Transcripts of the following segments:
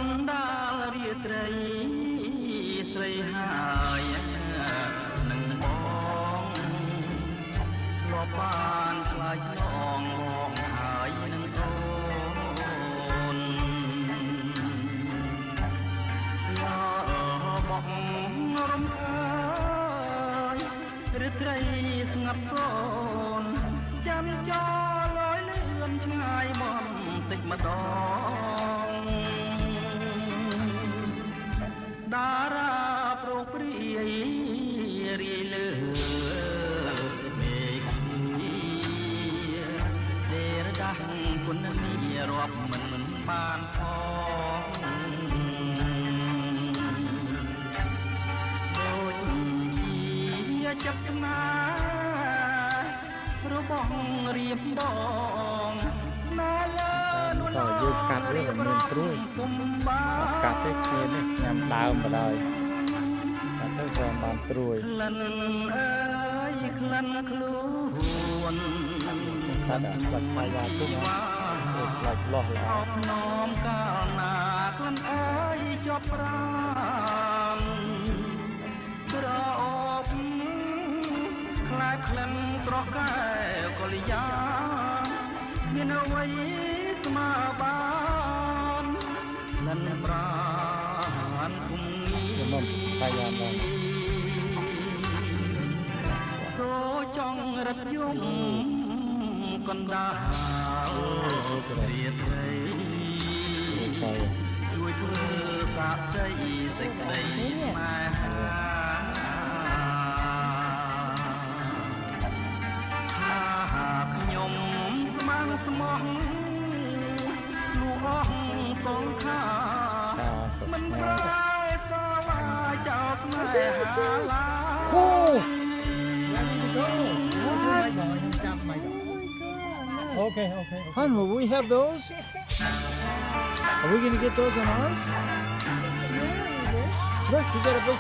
ណ្ដាលរាត្រីស្រីហើយនឹងបងលោកបានឆ្លើយឆ្លងបងហើយនឹងអូនបងរំខានរាត្រីស្ងាត់សូនចាំចោលលយលឿនឆ្ងាយមកតិចម្ដងតារាប្រោព្រាយរីលើមេឃទេរដាស់គុណនីរាប់មិនបានផងដូចជាចាប់ស្នារបស់រៀបដងណាលើនួនយើងកាត់រឿងមានត្រួយកាត់ទេគ្នានេះញ៉ាំដើមមកហើយកាត់ទៅក៏បានត្រួយក្លិនអើយក្លិនខ្លួនកាត់ស្លាច់ឆាយាទុំស្លាច់លោះឡើយនោមកាលណាក្លិនអើយជាប់ប្រាំក្រអូបខ្លាចក្លិនស្រស់កែវកលយាមានអ្វីស្មើបានក្លិនប្រានគុំងីខ្ញុំឆាយាមកសូចង់រត់យំកណ្ដាលរាត្រីជួយធ្វើសាកใจសេចក្តីស្នេហាខ្ញុំស្មងស្មោះលួងសងខាមិនប្រែសវាចោលស្នេហាឡាអូ Okay. Hun, will we have those? Are we going to get those on ours? Look, she got a big...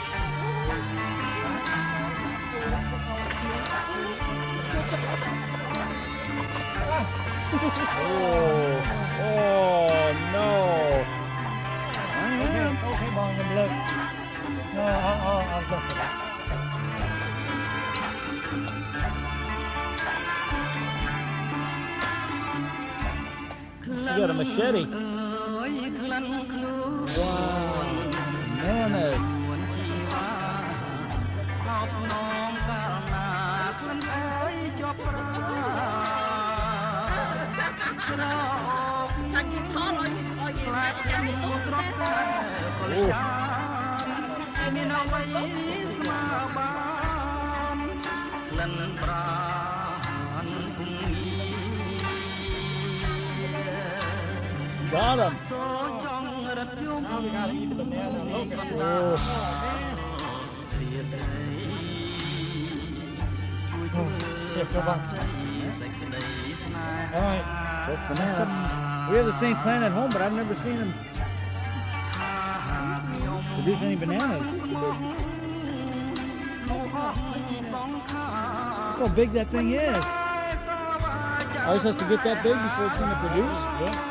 oh, no. Okay, Bong, look. No, I'll go for that. You got a machete. Wow, bananas. Got him. Now we gotta eat the banana. Look at that. Here, go back. All right. That's banana. We have the same plant at home, but I've never seen them produce any bananas. Look how big that thing is. Ours has to get that big before it's going to produce. Yeah.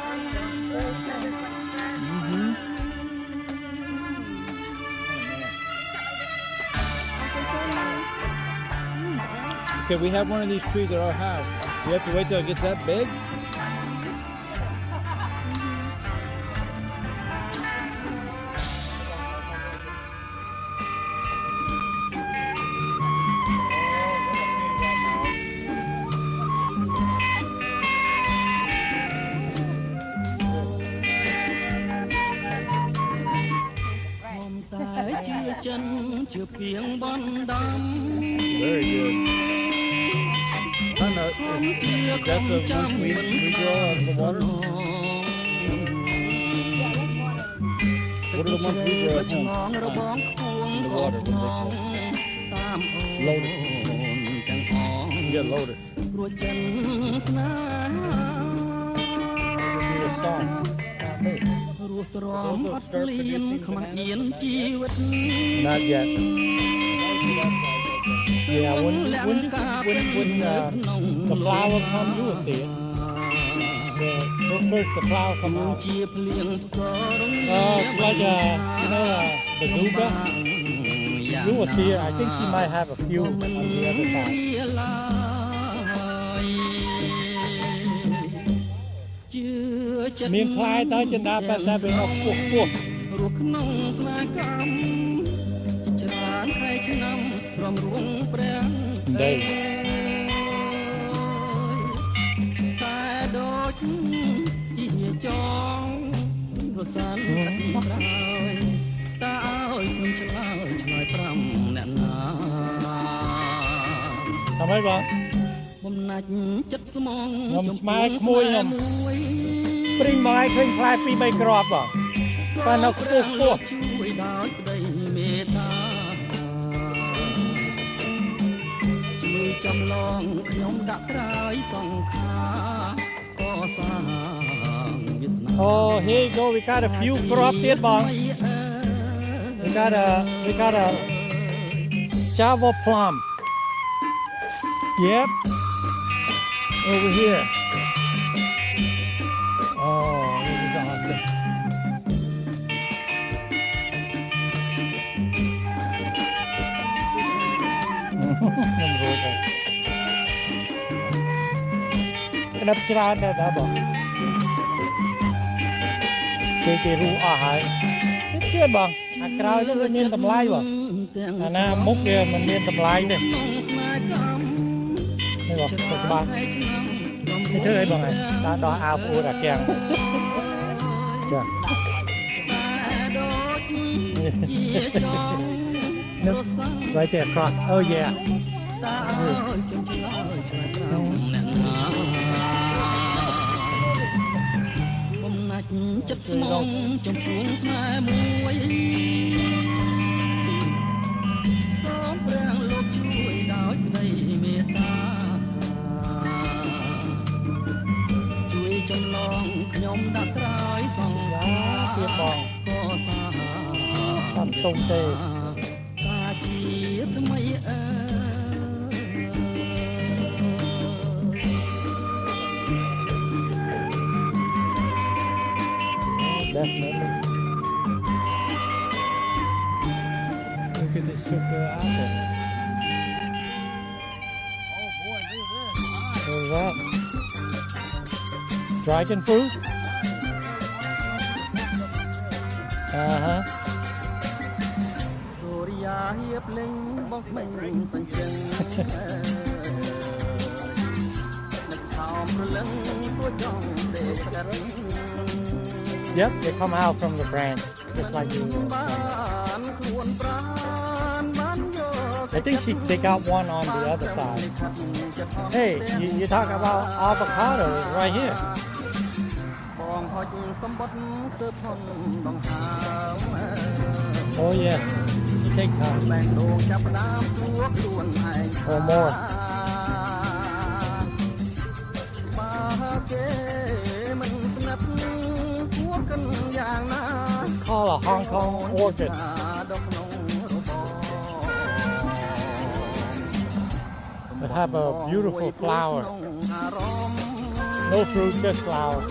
Okay, we have one of these trees at our house. We have to wait till it gets that big. Very good. Is that the ones we draw out of the water? What are the ones we draw at home? In the water, what are they called? Lotus. Yeah, lotus. Do a song. Those will start producing bananas? Not yet. Yeah, when the flower comes, you will see it. Look first the flower come out. It's like a, you know, a bazooka. You will see it. I think she might have a few on the other side. មានផ្លែទៅចិនដាបែបតែវាអស់ពោះពោះរស់ក្នុងស្នាកម្មច្រើនខែឆ្នាំរំរួងព្រះដីតែដូចជាចងរសានទឹកប្រហើយតើឲ្យខ្ញុំឆ្លើយ5អ្នកណាทำไมបងបំណាច់ចិត្តស្មងខ្ញុំស្មើក្មួយខ្ញុំព្រីងមកឲ្យឃើញផ្លែ2 3គ្រាប់បងតែនៅខ្ពស់ជួយដោយក្តីមេត្តាជួយចំឡងខ្ញុំដាក់ត្រើយសង្ខារកសាងវាសនា Oh here you go we got a few crop ទៀតបង we got a Java plum yep over here oh this is awesome cái đậpច្រើនដែរតើបងគេរូអស់ហើយនេះទៀតបងអាក្រោយនេះវាមានតម្លៃបងអាណាមុខវាមិនមានតម្លៃទេនេះបងច្បាស់នេះធ្វើអីបងដល់ដោះអាវអួតអាកៀងចា right there across oh yeah ចិត្តស្មងចំពោះស្នេហ៍មួយសូមព្រះលោកជួយដោយក្តីមេត្តាជួយចំឡងខ្ញុំដាក់ត្រើយសង្វាទៀតបងក៏សាតាមតុងទេតាជាថ្មីDefinitely. Look at this sugar apple. Oh boy, look at this. What is that? Dragon fruit? Uh-huh. Yep, they come out from the branch, just like you. I think they got one on the other side. Hey, you talk about avocado right here. Oh yeah, take time. Or more. Call a Hong Kong orchid. They have a beautiful flower. No fruit, just flower.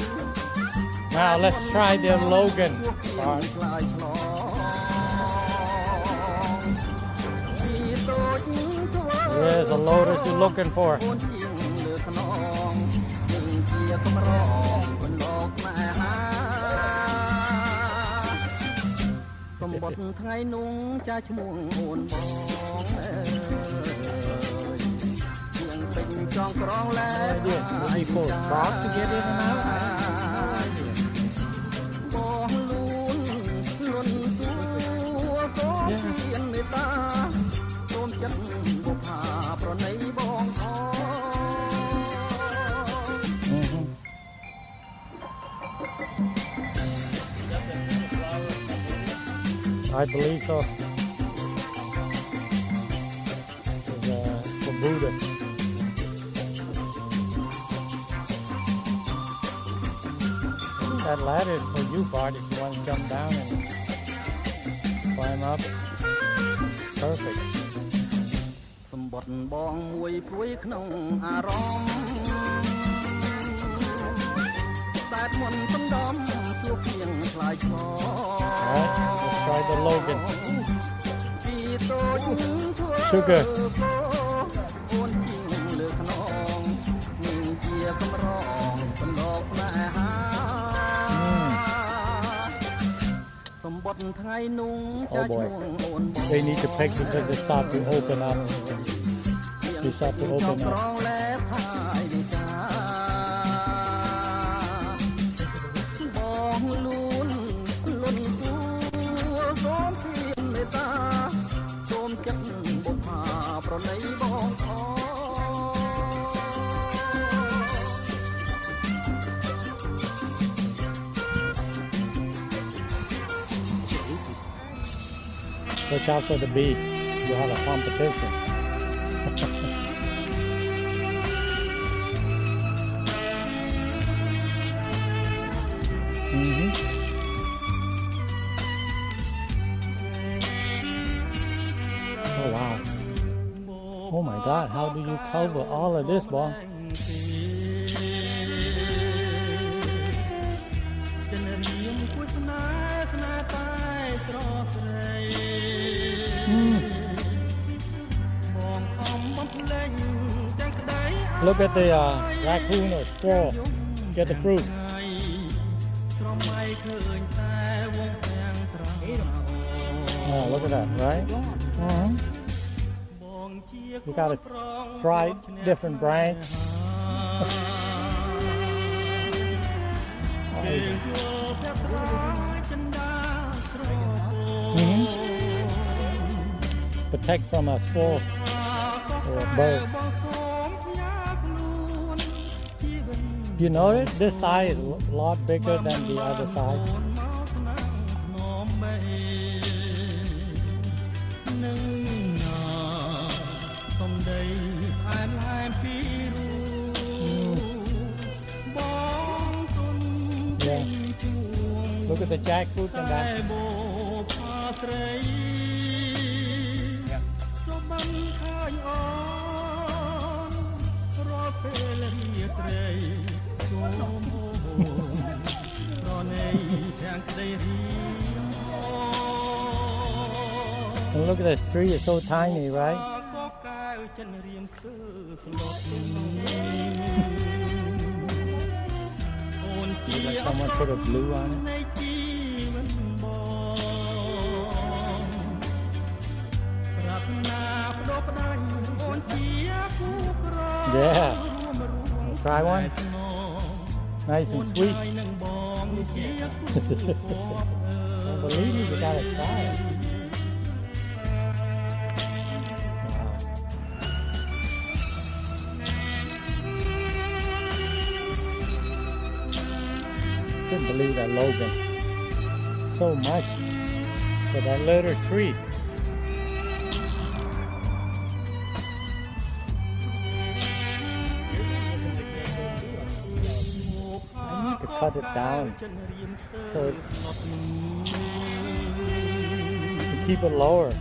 Now let's try their Logan part. There's a lotus you're looking for. Maybe for frogs to get in and out. I believe so. For Buddhists. That ladder is for you, Bart, if you want to jump down and climb up. Perfect. សម្បត្តិបងមួយព្រួយក្នុងអារម្មណ៍ Alright, let's try the Logan. Sugar. Oh boy. They need to pick because it start to open up. They start to open up. Watch out for the beat. You have a competition. Oh wow. Oh my God, how do you cover all of this, boy? Look at the raccoon or squirrel. Get the fruit. Oh, look at that, right? You gotta try different brands. Protect from a squirrel or a bird. You notice this side is a lot bigger than the other side. Yeah. Look at the jackfruit and that. Yeah. And look at the tree, it's so tiny, right? Like someone put a blue on it. Yeah. Try one. Nice and sweet. Don't believe me, you gotta try it. Wow. Couldn't believe that Logan. So much for that little tree. To cut it down so to keep it lower.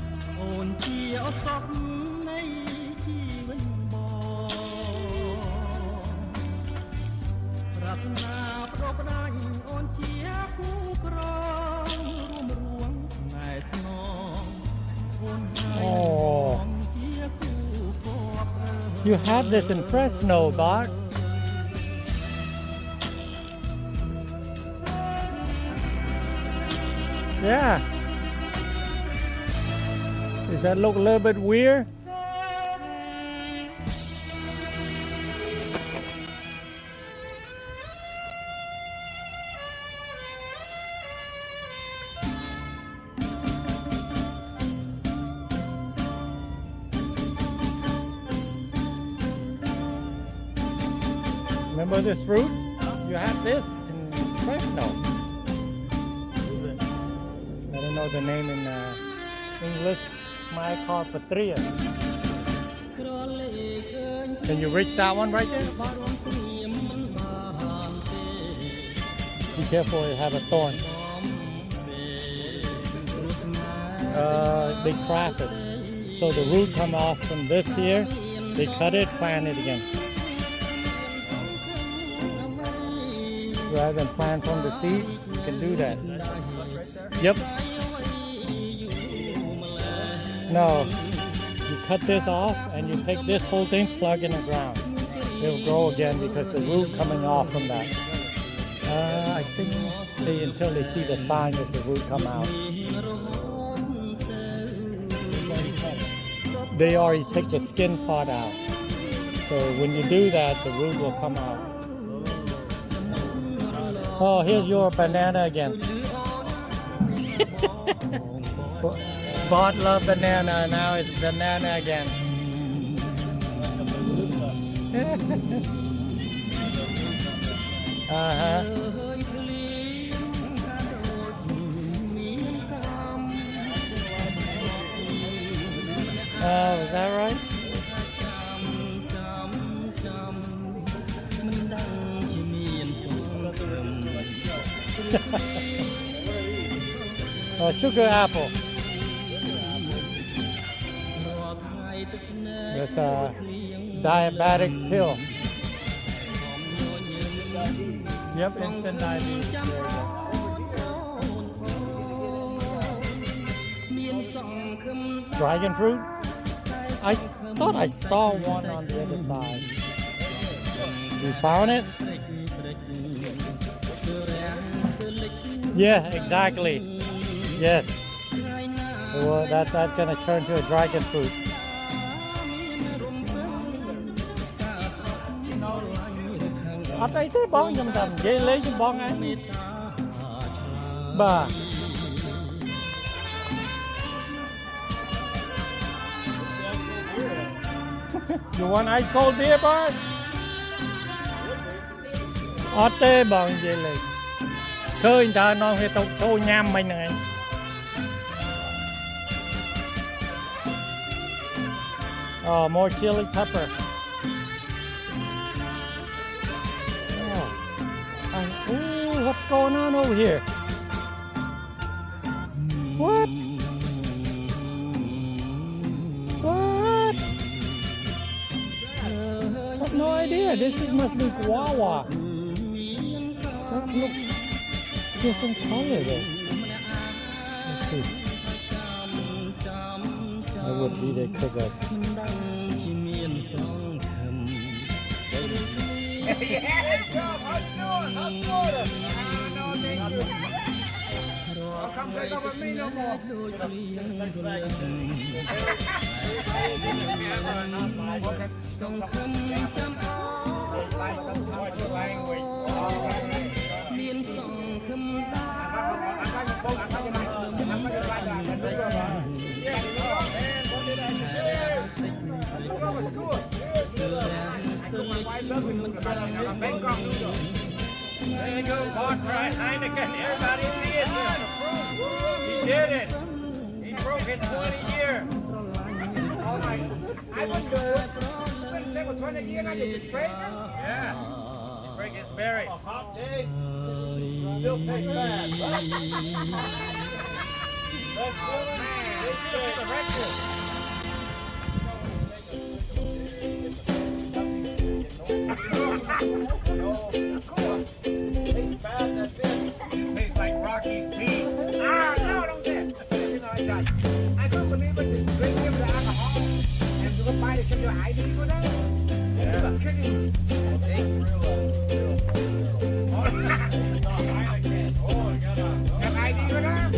Oh, you have this in Fresno, Bart. Yeah. Does that look a little bit weird? Remember this fruit? You have this in Fresno. I don't know the name in English. My called Patria. Can you reach that one right there? Be careful, you have a thorn. They craft it. So the root come off from this here. They cut it, plant it again. rather than plant from the seed. You can do that. Yep. No, you cut this off and you take this whole thing, plug in the ground. It'll grow again because the root coming off from that. I think until they see the sign that the root come out. They already take the skin part out. So when you do that, the root will come out. Oh, here's your banana again. Bought love banana, now it's banana again. Uh-huh. Oh, is that right? Oh, sugar apple. That's a diabetic pill. Yep, instant diabetes. Dragon fruit? I thought I saw one on the other side. You found it? Yeah, exactly. Yes. Well, that's gonna turn to a dragon fruit. Ở đây thế bón nhầm tầm dễ lấy cho bón ấy. Bà. You want ice cold beer, bud? Ở đây bón dễ lấy. Khơi người ta non hay tao cho nhám mình này. Oh, more chili pepper. Oh, what's going on over here? What? What? I have no idea. This must be guava. That looks different color though. Let's see. I would eat it because of Come play with me no more. There you go, Portray Heineken. Everybody see it. He did it. He broke it 20 years. Oh my! I wouldn't do it. When it was 20 years, I just break it. Yeah. You break his berry. A hot day. Still tastes bad. Let's do it. Let's do it. The record. Tastes bad, that's it. Tastes like Rocky Beef. Ah, no, don't get it. I couldn't believe it. They drink him the alcohol and you go buy the your ID for that. Yeah. You're kidding. Oh, you got an ID for that?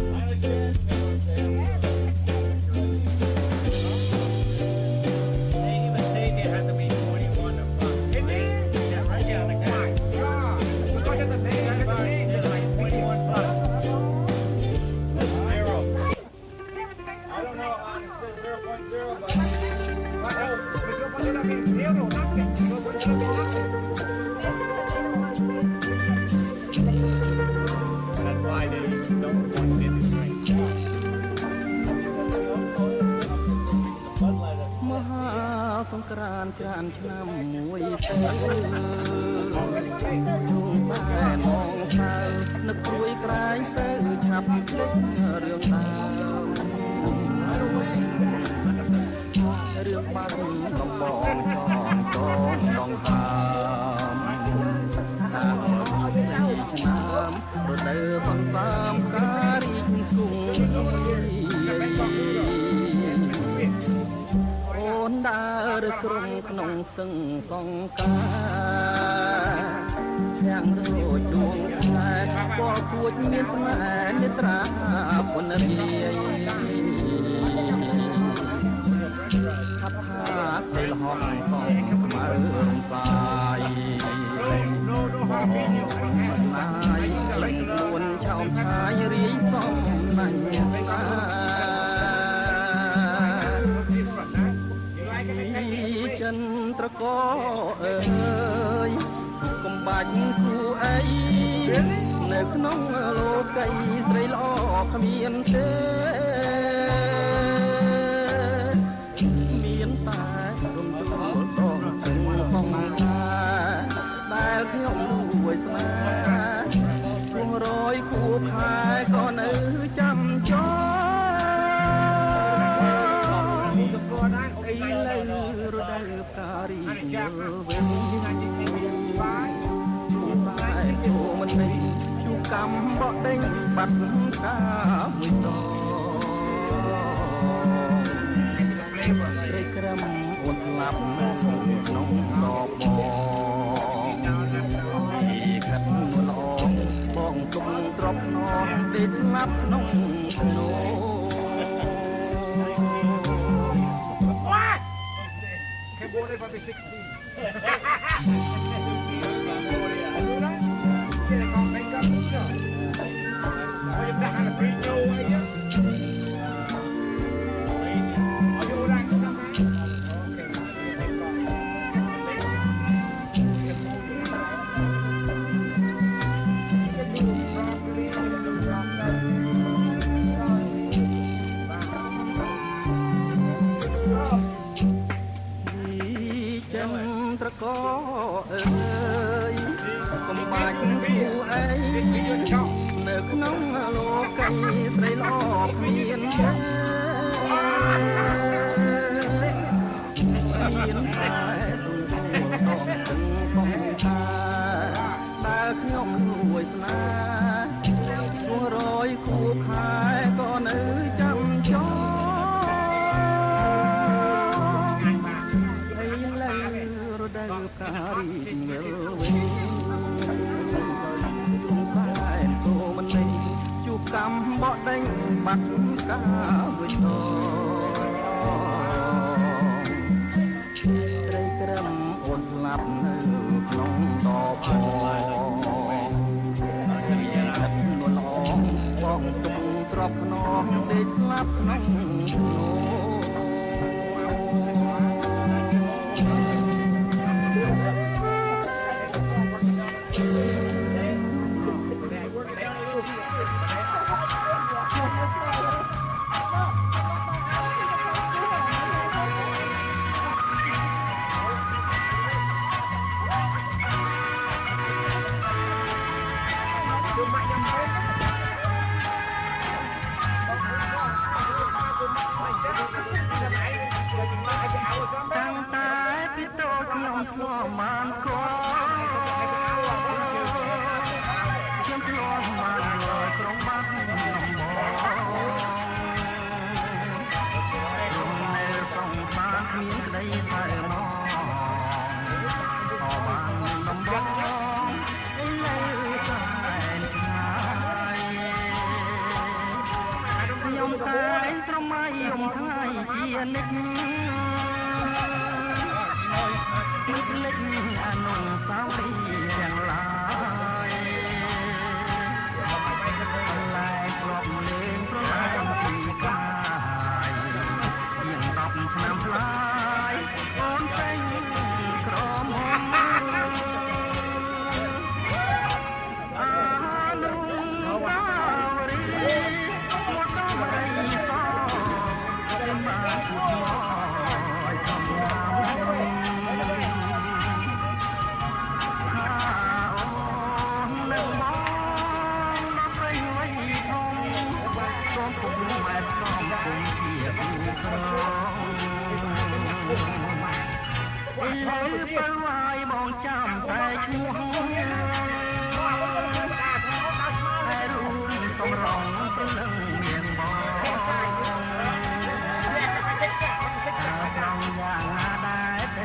ក្រុមក្នុងសឹងសង្ការយ៉ាងដូចដួងខែក៏គួចមានស្នេហ៍នេត្រាពនរាយថាថាទៅលហំកងខ្មៅរំសាយមកមិនណាយក្លែងរួនឆោមឆាយរីសំណាញ់តាចិនត្រកអើយកុំបាច់គូអីនៅក្នុងលោកីស្រីល្អគ្មានទេមានតែរំដួលបងទាំងផងថាដែលខ្ញុំរួយស្នេហ៍គួររយគួខែក៏នៅចាំចោឥឡូវរដូវផ្ការីវិញតែគួមិននេះជួកម្មបដេញបាត់កាមួយតរីក្រំអូនស្លាប់នៅក្នុងដបបងពីកាត់នួនល្អបងទុំទ្របណោទេស្លាប់ក្នុងភ្នោ Born if I'm 16.ត្រកអើយកុំបាច់គូអីនៅក្នុងលោកីស្រីល្អគ្មានទេមានតែទូតងទាំងផងថាបើខ្ញុំរួយស្នេហ៍គួររយគូខែក៏នៅចាំចោការីងើវិញជួងតែគោមិននេះជួកម្មបដេញបាត់កាមួយតត្រីក្រំអូនស្លាប់នៅក្នុងដបបងចិត្តនួនល្អបងទុំទ្របខ្នងទេស្លាប់ក្នុងនិចមិនភ្លេចអនុស្សាវរីយ៍ទាំងឡាយឡាយគ្រាប់លេងប្រឡាយពីកាយជាង10ឆ្នាំផ្លាយអូនតែងក្រមហមអនុស្សាវរីយ៍មកដល់រីសទៅមកទៅឲ្យបងចាំតែឈ្មោះតែរួមសំរងព្រលឹងមានបងត្រង់យ៉ាងណាដែរ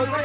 ក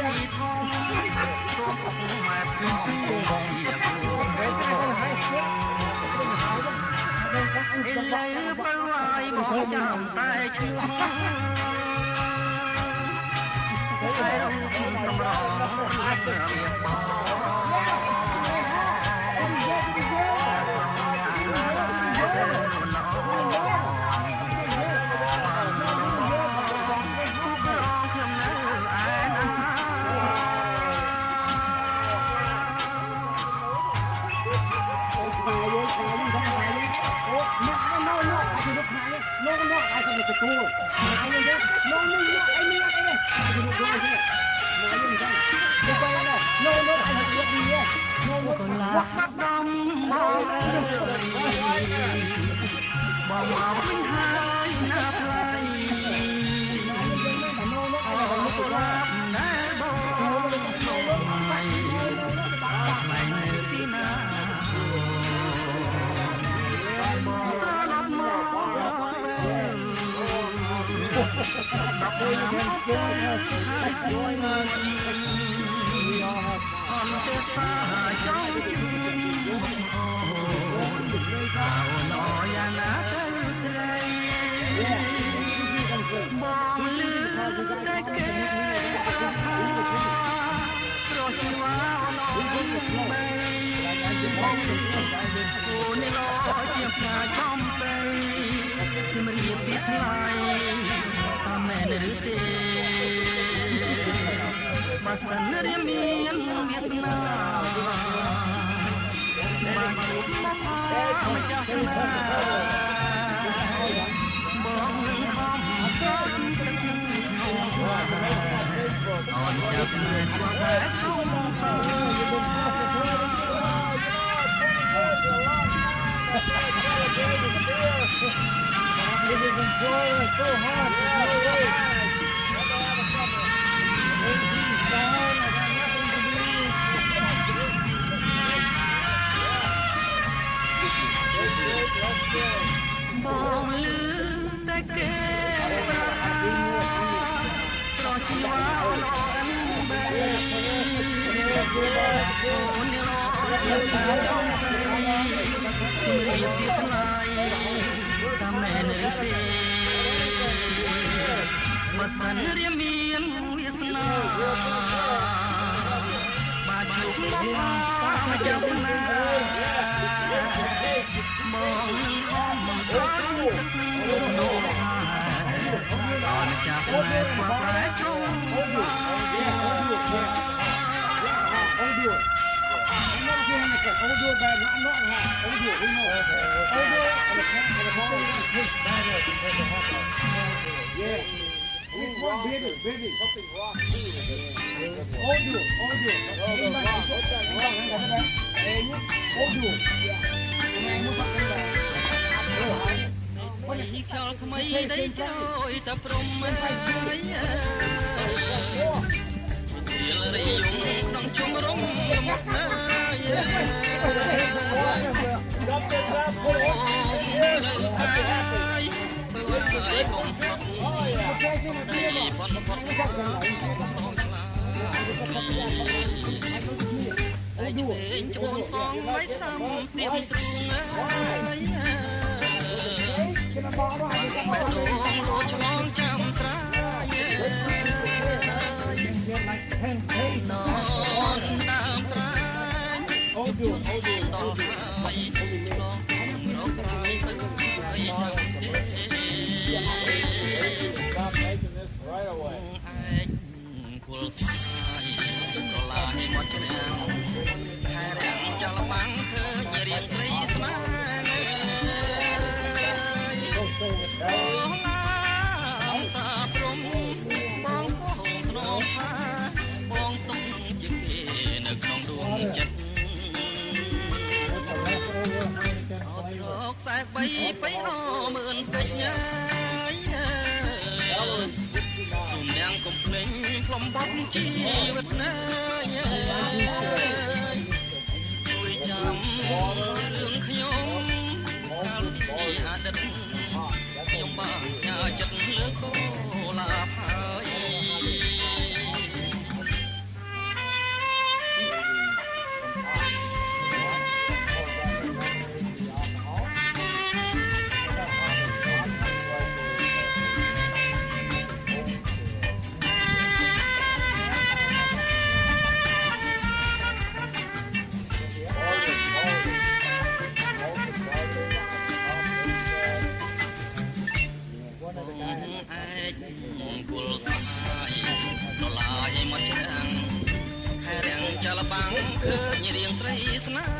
ចាលបាំងឃើញរៀងស្រីស្នេហ៍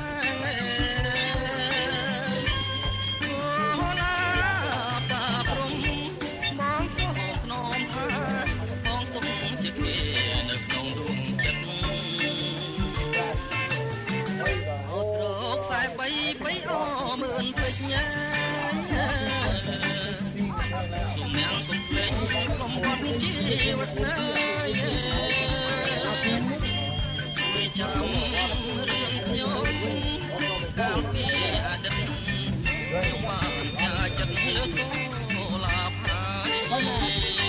អូណាតាព្រំមងទៅខ្នងថាបងទុកជាគេនៅក្នុងដួងចិត្តអត់រកខ្សែបីបីអមឿនពេជ្ញាសុំយ៉ាងទុំភ្លេចកុំបាត់ជីវិតណាចាំរឿងខ្ញុំកាលពីអតីតខ្ញុំបានចាចិត្តលើកូលាផាយ